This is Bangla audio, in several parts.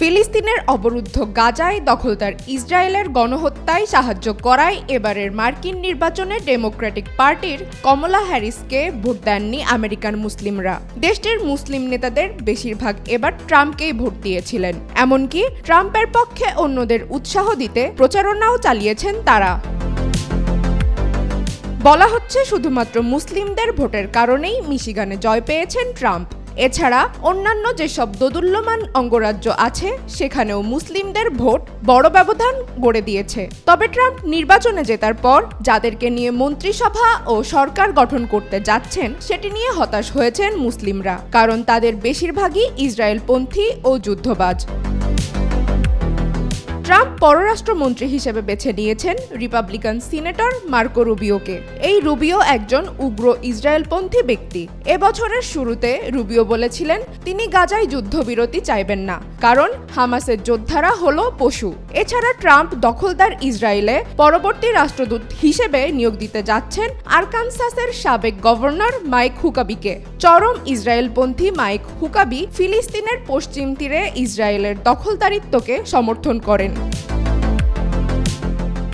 ফিলিস্তিনের অবরুদ্ধ গাজায় দখলদার ইসরায়েলের গণহত্যায় সাহায্য করায় এবারের মার্কিন নির্বাচনে ডেমোক্রেটিক পার্টির কমলা হ্যারিসকে ভোট দেননি আমেরিকান মুসলিমরা। দেশটির মুসলিম নেতাদের বেশিরভাগ এবার ট্রাম্পকেই ভোট দিয়েছিলেন। এমনকি ট্রাম্পের পক্ষে অন্যদের উৎসাহ দিতে প্রচারণাও চালিয়েছেন তারা। বলা হচ্ছে শুধুমাত্র মুসলিমদের ভোটের কারণেই মিশিগানে জয় পেয়েছেন ট্রাম্প। এছাড়া অন্যান্য যেসব দোদুল্যমান অঙ্গরাজ্য আছে সেখানেও মুসলিমদের ভোট বড় ব্যবধান গড়ে দিয়েছে। তবে ট্রাম্প নির্বাচনে জেতার পর যাদেরকে নিয়ে মন্ত্রিসভা ও সরকার গঠন করতে যাচ্ছেন সেটি নিয়ে হতাশ হয়েছেন মুসলিমরা, কারণ তাদের বেশিরভাগই ইসরায়েলপন্থী ও যুদ্ধবাজ। ট্রাম্প পররাষ্ট্রমন্ত্রী হিসেবে বেছে নিয়েছেন রিপাবলিকান সিনেটর মার্কো রুবিওকে। এই রুবিও একজন উগ্র ইসরায়েলপন্থী ব্যক্তি। এবছরের শুরুতে রুবিও বলেছিলেন তিনি গাজায় যুদ্ধবিরতি চাইবেন না, কারণ হামাসের যোদ্ধারা হলো পশু। এছাড়া ট্রাম্প দখলদার ইসরায়েলে পরবর্তী রাষ্ট্রদূত হিসেবে নিয়োগ দিতে যাচ্ছেন আরকানসাসের সাবেক গভর্নর মাইক হুকাবিকে। চরম ইসরায়েলপন্থী মাইক হুকাবি ফিলিস্তিনের পশ্চিম তীরে ইসরায়েলের দখলদারিত্বকে সমর্থন করেন।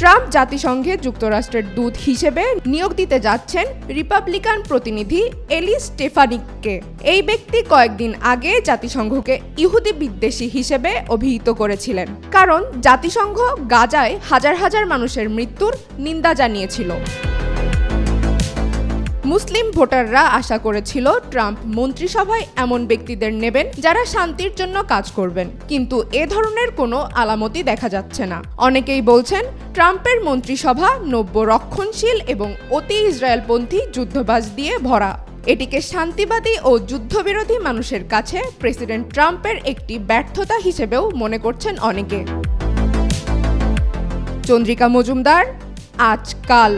ট্রাম্প জাতিসংঘে যুক্তরাষ্ট্রের দূত হিসেবে নিয়োগ দিতে যাচ্ছেন রিপাবলিকান প্রতিনিধি এলি স্টেফানিককে। এই ব্যক্তি কয়েকদিন আগে জাতিসংঘকে ইহুদি বিদ্বেষী হিসেবে অভিহিত করেছিলেন, কারণ জাতিসংঘ গাজায় হাজার হাজার মানুষের মৃত্যুর নিন্দা জানিয়েছিল। মুসলিম ভোটাররা আশা করেছিল ট্রাম্প মন্ত্রিসভায় এমন ব্যক্তিদের নেবেন যারা শান্তির জন্য কাজ করবেন, কিন্তু এ ধরনের কোনো আলামতই দেখা যাচ্ছে না। অনেকেই বলছেন ট্রাম্পের মন্ত্রিসভা নব্য রক্ষণশীল এবং অতি ইসরায়েলপন্থী যুদ্ধবাজ দিয়ে ভরা। এটিকে শান্তিবাদী ও যুদ্ধবিরোধী মানুষের কাছে প্রেসিডেন্ট ট্রাম্পের একটি ব্যর্থতা হিসেবেও মনে করছেন অনেকে। চন্দ্রিকা মজুমদার, আজকাল।